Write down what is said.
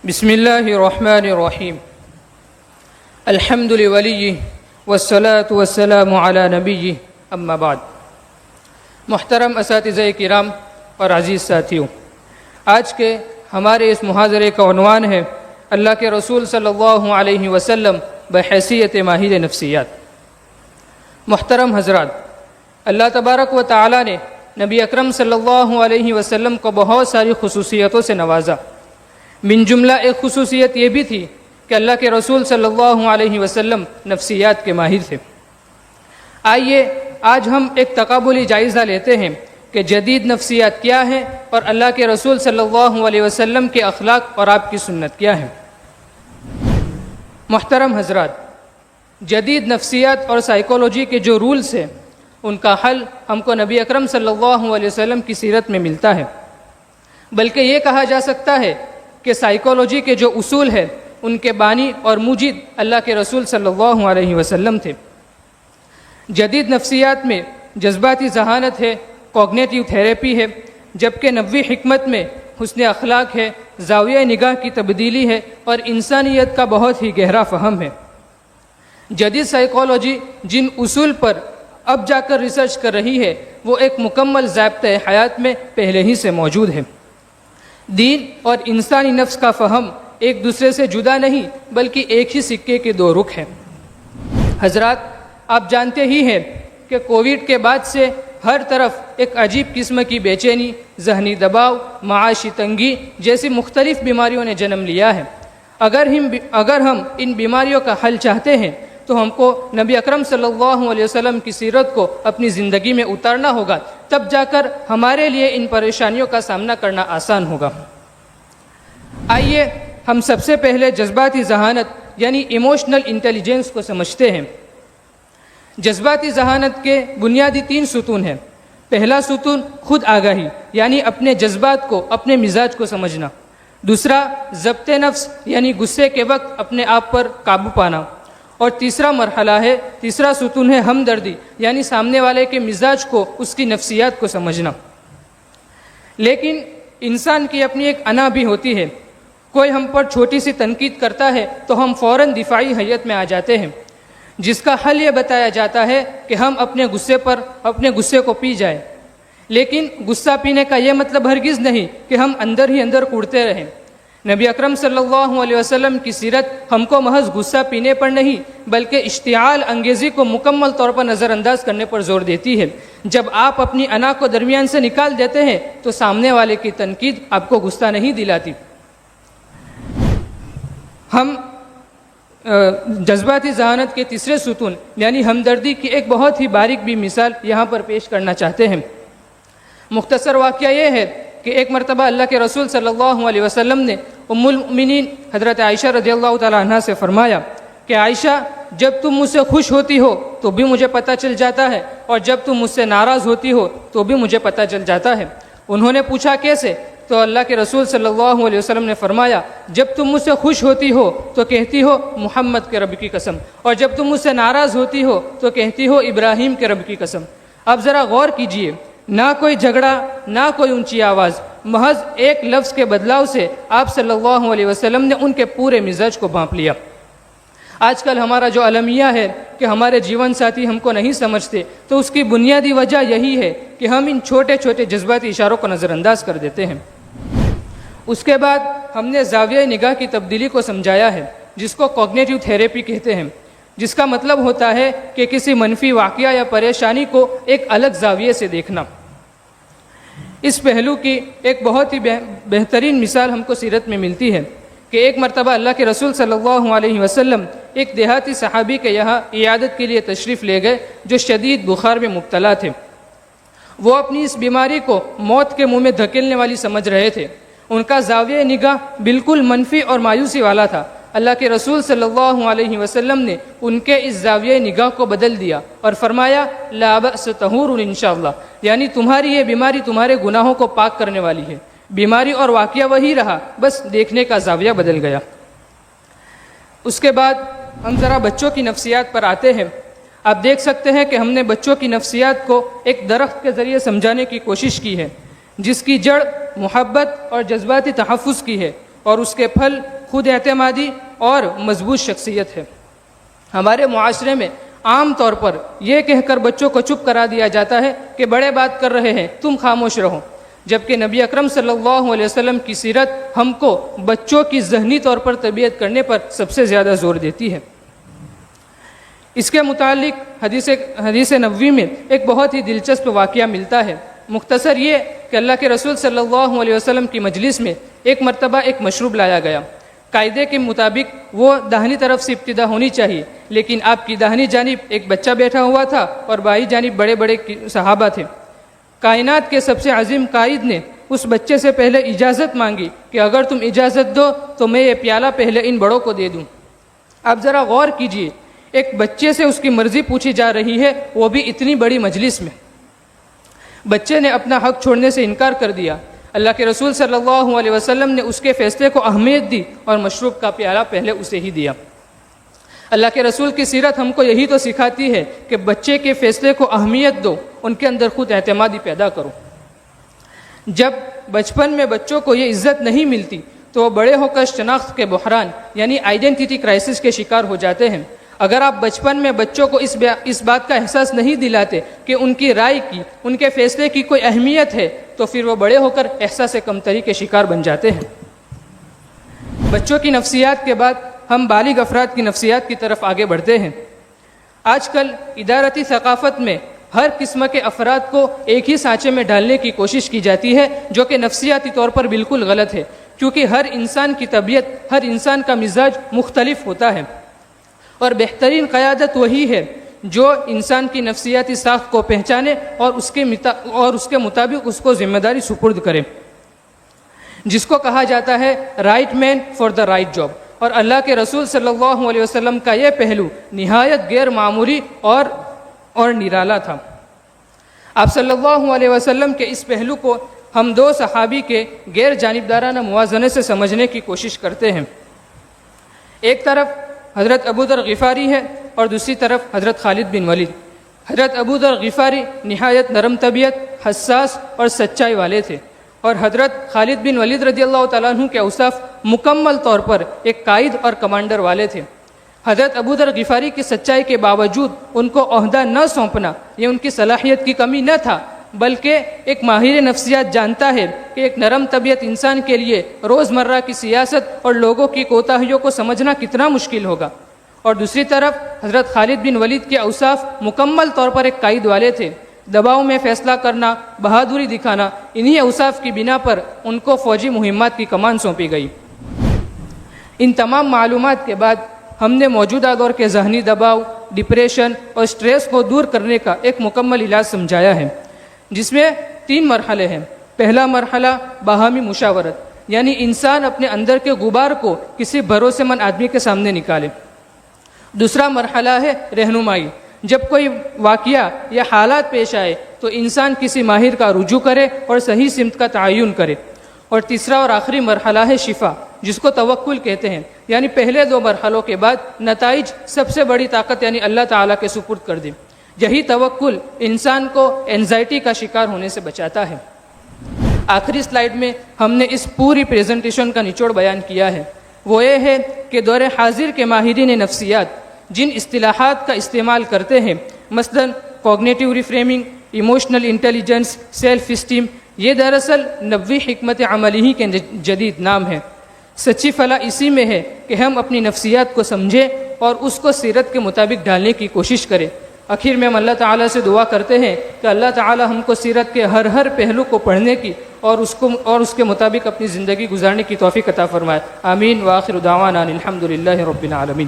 بسم اللہ الرحمن الرحیم الحمد لولیہ والصلاة والسلام علی نبیہ اما بعد۔ محترم اساتذہ کرام اور عزیز ساتھیوں، آج کے ہمارے اس محاضرے کا عنوان ہے اللہ کے رسول صلی اللہ علیہ وسلم بحیثیت ماہر نفسیات۔ محترم حضرات، اللہ تبارک و تعالی نے نبی اکرم صلی اللہ علیہ وسلم کو بہت ساری خصوصیتوں سے نوازا۔ من جملہ ایک خصوصیت یہ بھی تھی کہ اللہ کے رسول صلی اللہ علیہ وسلم نفسیات کے ماہر تھے۔ آئیے آج ہم ایک تقابلی جائزہ لیتے ہیں کہ جدید نفسیات کیا ہے اور اللہ کے رسول صلی اللہ علیہ وسلم کے اخلاق اور آپ کی سنت کیا ہے۔ محترم حضرات، جدید نفسیات اور سائیکولوجی کے جو رولز ہیں ان کا حل ہم کو نبی اکرم صلی اللہ علیہ وسلم کی سیرت میں ملتا ہے، بلکہ یہ کہا جا سکتا ہے کہ سائیکولوجی کے جو اصول ہیں ان کے بانی اور موجد اللہ کے رسول صلی اللہ علیہ وسلم تھے۔ جدید نفسیات میں جذباتی ذہانت ہے، کوگنیٹیو تھیراپی ہے، جبکہ نبوی حکمت میں حسن اخلاق ہے، زاویہ نگاہ کی تبدیلی ہے اور انسانیت کا بہت ہی گہرا فہم ہے۔ جدید سائیکولوجی جن اصول پر اب جا کر ریسرچ کر رہی ہے وہ ایک مکمل ضابطۂ حیات میں پہلے ہی سے موجود ہے۔ دین اور انسانی نفس کا فہم ایک دوسرے سے جدا نہیں بلکہ ایک ہی سکے کے دو رخ ہیں۔ حضرات، آپ جانتے ہی ہیں کہ کووڈ کے بعد سے ہر طرف ایک عجیب قسم کی بے چینی، ذہنی دباؤ، معاشی تنگی جیسی مختلف بیماریوں نے جنم لیا ہے۔ اگر ہم ان بیماریوں کا حل چاہتے ہیں تو ہم کو نبی اکرم صلی اللہ علیہ وسلم کی سیرت کو اپنی زندگی میں اتارنا ہوگا، تب جا کر ہمارے لیے ان پریشانیوں کا سامنا کرنا آسان ہوگا۔ آئیے ہم سب سے پہلے جذباتی ذہانت یعنی ایموشنل انٹیلیجنس کو سمجھتے ہیں۔ جذباتی ذہانت کے بنیادی 3 ستون ہیں۔ پہلا ستون خود آگاہی یعنی اپنے جذبات کو، اپنے مزاج کو سمجھنا۔ دوسرا ضبط نفس یعنی غصے کے وقت اپنے آپ پر قابو پانا۔ اور تیسرا ستون ہے ہمدردی یعنی سامنے والے کے مزاج کو، اس کی نفسیات کو سمجھنا۔ لیکن انسان کی اپنی ایک انا بھی ہوتی ہے۔ کوئی ہم پر چھوٹی سی تنقید کرتا ہے تو ہم فوراً دفاعی حیت میں آ جاتے ہیں، جس کا حل یہ بتایا جاتا ہے کہ ہم اپنے غصے کو پی جائیں۔ لیکن غصہ پینے کا یہ مطلب ہرگز نہیں کہ ہم اندر ہی اندر کوڑتے رہیں۔ نبی اکرم صلی اللہ علیہ وسلم کی سیرت ہم کو محض غصہ پینے پر نہیں بلکہ اشتعال انگیزی کو مکمل طور پر نظر انداز کرنے پر زور دیتی ہے۔ جب آپ اپنی انا کو درمیان سے نکال دیتے ہیں تو سامنے والے کی تنقید آپ کو غصہ نہیں دلاتی۔ ہم جذباتی ذہانت کے تیسرے ستون یعنی ہمدردی کی ایک بہت ہی باریک بھی مثال یہاں پر پیش کرنا چاہتے ہیں۔ مختصر واقعہ یہ ہے کہ ایک مرتبہ اللہ کے رسول صلی اللہ علیہ وسلم نے ام المؤمنین حضرت عائشہ رضی اللہ تعالیٰ عنہ سے فرمایا کہ عائشہ، جب تم مجھ سے خوش ہوتی ہو تو بھی مجھے پتہ چل جاتا ہے اور جب تم مجھ سے ناراض ہوتی ہو تو بھی مجھے پتہ چل جاتا ہے۔ انہوں نے پوچھا کیسے؟ تو اللہ کے رسول صلی اللہ علیہ وسلم نے فرمایا، جب تم مجھ سے خوش ہوتی ہو تو کہتی ہو محمد کے رب کی قسم، اور جب تم مجھ سے ناراض ہوتی ہو تو کہتی ہو ابراہیم کے رب کی قسم۔ اب ذرا غور کیجئے، نہ کوئی جھگڑا، نہ کوئی اونچی آواز، محض ایک لفظ کے بدلاؤ سے آپ صلی اللہ علیہ وسلم نے ان کے پورے مزاج کو بھانپ لیا۔ آج کل ہمارا جو المیہ ہے کہ ہمارے جیون ساتھی ہم کو نہیں سمجھتے، تو اس کی بنیادی وجہ یہی ہے کہ ہم ان چھوٹے چھوٹے جذباتی اشاروں کو نظر انداز کر دیتے ہیں۔ اس کے بعد ہم نے زاویہ نگاہ کی تبدیلی کو سمجھایا ہے، جس کو کوگنیٹیو تھیراپی کہتے ہیں، جس کا مطلب ہوتا ہے کہ کسی منفی واقعہ یا پریشانی کو ایک الگ زاویے سے دیکھنا۔ اس پہلو کی ایک بہت ہی بہترین مثال ہم کو سیرت میں ملتی ہے کہ ایک مرتبہ اللہ کے رسول صلی اللہ علیہ وسلم ایک دیہاتی صحابی کے یہاں عیادت کے لیے تشریف لے گئے جو شدید بخار میں مبتلا تھے۔ وہ اپنی اس بیماری کو موت کے منہ میں دھکیلنے والی سمجھ رہے تھے۔ ان کا زاویہ نگاہ بالکل منفی اور مایوسی والا تھا۔ اللہ کے رسول صلی اللہ علیہ وسلم نے ان کے اس زاویہ نگاہ کو بدل دیا اور فرمایا لا بأس طہور انشاءاللہ، یعنی تمہاری یہ بیماری تمہارے گناہوں کو پاک کرنے والی ہے۔ بیماری اور واقعہ وہی رہا، بس دیکھنے کا زاویہ بدل گیا۔ اس کے بعد ہم ذرا بچوں کی نفسیات پر آتے ہیں۔ آپ دیکھ سکتے ہیں کہ ہم نے بچوں کی نفسیات کو ایک درخت کے ذریعے سمجھانے کی کوشش کی ہے، جس کی جڑ محبت اور جذباتی تحفظ کی ہے اور اس کے پھل خود اعتمادی اور مضبوط شخصیت ہے۔ ہمارے معاشرے میں عام طور پر یہ کہہ کر بچوں کو چپ کرا دیا جاتا ہے کہ بڑے بات کر رہے ہیں، تم خاموش رہو، جبکہ نبی اکرم صلی اللہ علیہ وسلم کی سیرت ہم کو بچوں کی ذہنی طور پر تربیت کرنے پر سب سے زیادہ زور دیتی ہے۔ اس کے متعلق حدیث نبوی میں ایک بہت ہی دلچسپ واقعہ ملتا ہے۔ مختصر یہ کہ اللہ کے رسول صلی اللہ علیہ وسلم کی مجلس میں ایک مرتبہ ایک مشروب لایا گیا۔ قاعدے کے مطابق وہ داہنی طرف سے ابتدا ہونی چاہیے، لیکن آپ کی داہنی جانب ایک بچہ بیٹھا ہوا تھا اور بائیں جانب بڑے بڑے صحابہ تھے۔ کائنات کے سب سے عظیم قائد نے اس بچے سے پہلے اجازت مانگی کہ اگر تم اجازت دو تو میں یہ پیالہ پہلے ان بڑوں کو دے دوں۔ آپ ذرا غور کیجئے، ایک بچے سے اس کی مرضی پوچھی جا رہی ہے، وہ بھی اتنی بڑی مجلس میں۔ بچے نے اپنا حق چھوڑنے سے انکار کر دیا۔ اللہ کے رسول صلی اللہ علیہ وسلم نے اس کے فیصلے کو اہمیت دی اور مشروب کا پیالہ پہلے اسے ہی دیا۔ اللہ کے رسول کی سیرت ہم کو یہی تو سکھاتی ہے کہ بچے کے فیصلے کو اہمیت دو، ان کے اندر خود اعتمادی پیدا کرو۔ جب بچپن میں بچوں کو یہ عزت نہیں ملتی تو وہ بڑے ہو کر شناخت کے بحران یعنی آئیڈینٹی کرائسس کے شکار ہو جاتے ہیں۔ اگر آپ بچپن میں بچوں کو اس بات کا احساس نہیں دلاتے کہ ان کی رائے کی، ان کے فیصلے کی کوئی اہمیت ہے، تو پھر وہ بڑے ہو کر احساس کمتری کے شکار بن جاتے ہیں۔ بچوں کی نفسیات کے بعد ہم بالغ افراد کی نفسیات کی طرف آگے بڑھتے ہیں۔ آج کل ادارتی ثقافت میں ہر قسم کے افراد کو ایک ہی سانچے میں ڈالنے کی کوشش کی جاتی ہے، جو کہ نفسیاتی طور پر بالکل غلط ہے، کیونکہ ہر انسان کی طبیعت، ہر انسان کا مزاج مختلف ہوتا ہے، اور بہترین قیادت وہی ہے جو انسان کی نفسیاتی ساخت کو پہچانے اور اس کے مطابق اس کو ذمہ داری سپرد کرے، جس کو کہا جاتا ہے right man for the right job. اور اللہ کے رسول صلی اللہ علیہ وسلم کا یہ پہلو نہایت غیر معمولی اور نرالا تھا۔ آپ صلی اللہ علیہ وسلم کے اس پہلو کو ہم دو صحابی کے غیر جانبدارانہ موازنے سے سمجھنے کی کوشش کرتے ہیں۔ ایک طرف حضرت ابو ذر غفاری ہے اور دوسری طرف حضرت خالد بن ولید۔ حضرت ابو ذر غفاری نہایت نرم طبیعت، حساس اور سچائی والے تھے، اور حضرت خالد بن ولید رضی اللہ تعالیٰ عنہ کے اوصاف مکمل طور پر ایک قائد اور کمانڈر والے تھے۔ حضرت ابو ذر غفاری کی سچائی کے باوجود ان کو عہدہ نہ سونپنا یہ ان کی صلاحیت کی کمی نہ تھا، بلکہ ایک ماہر نفسیات جانتا ہے کہ ایک نرم طبیعت انسان کے لیے روزمرہ کی سیاست اور لوگوں کی کوتاہیوں کو سمجھنا کتنا مشکل ہوگا۔ اور دوسری طرف حضرت خالد بن ولید کے اوصاف مکمل طور پر ایک قائد والے تھے۔ دباؤ میں فیصلہ کرنا، بہادری دکھانا، انہی اوصاف کی بنا پر ان کو فوجی مہمات کی کمان سونپی گئی۔ ان تمام معلومات کے بعد ہم نے موجودہ دور کے ذہنی دباؤ، ڈپریشن اور سٹریس کو دور کرنے کا ایک مکمل علاج سمجھایا ہے، جس میں 3 مرحلے ہیں۔ پہلا مرحلہ باہمی مشاورت، یعنی انسان اپنے اندر کے غبار کو کسی بھروسے مند آدمی کے سامنے نکالے۔ دوسرا مرحلہ ہے رہنمائی، جب کوئی واقعہ یا حالات پیش آئے تو انسان کسی ماہر کا رجوع کرے اور صحیح سمت کا تعین کرے۔ اور تیسرا اور آخری مرحلہ ہے شفا، جس کو توکل کہتے ہیں، یعنی پہلے 2 مرحلوں کے بعد نتائج سب سے بڑی طاقت یعنی اللہ تعالیٰ کے سپرد کر دیں۔ یہی توکل انسان کو اینزائٹی کا شکار ہونے سے بچاتا ہے۔ آخری سلائیڈ میں ہم نے اس پوری پریزنٹیشن کا نچوڑ بیان کیا ہے، وہ یہ ہے کہ دور حاضر کے ماہرین نفسیات جن اصطلاحات کا استعمال کرتے ہیں، مثلاً cognitive reframing, emotional intelligence, self esteem, یہ دراصل نبوی حکمت عملی ہی کے جدید نام ہے۔ سچی فلاح اسی میں ہے کہ ہم اپنی نفسیات کو سمجھیں اور اس کو سیرت کے مطابق ڈالنے کی کوشش کریں۔ آخر میں ہم اللہ تعالیٰ سے دعا کرتے ہیں کہ اللہ تعالیٰ ہم کو سیرت کے ہر پہلو کو پڑھنے کی اور اس کے مطابق اپنی زندگی گزارنے کی توفیق عطا فرمائے۔ آمین۔ وآخر دعوانا الحمد للہ رب العالمین۔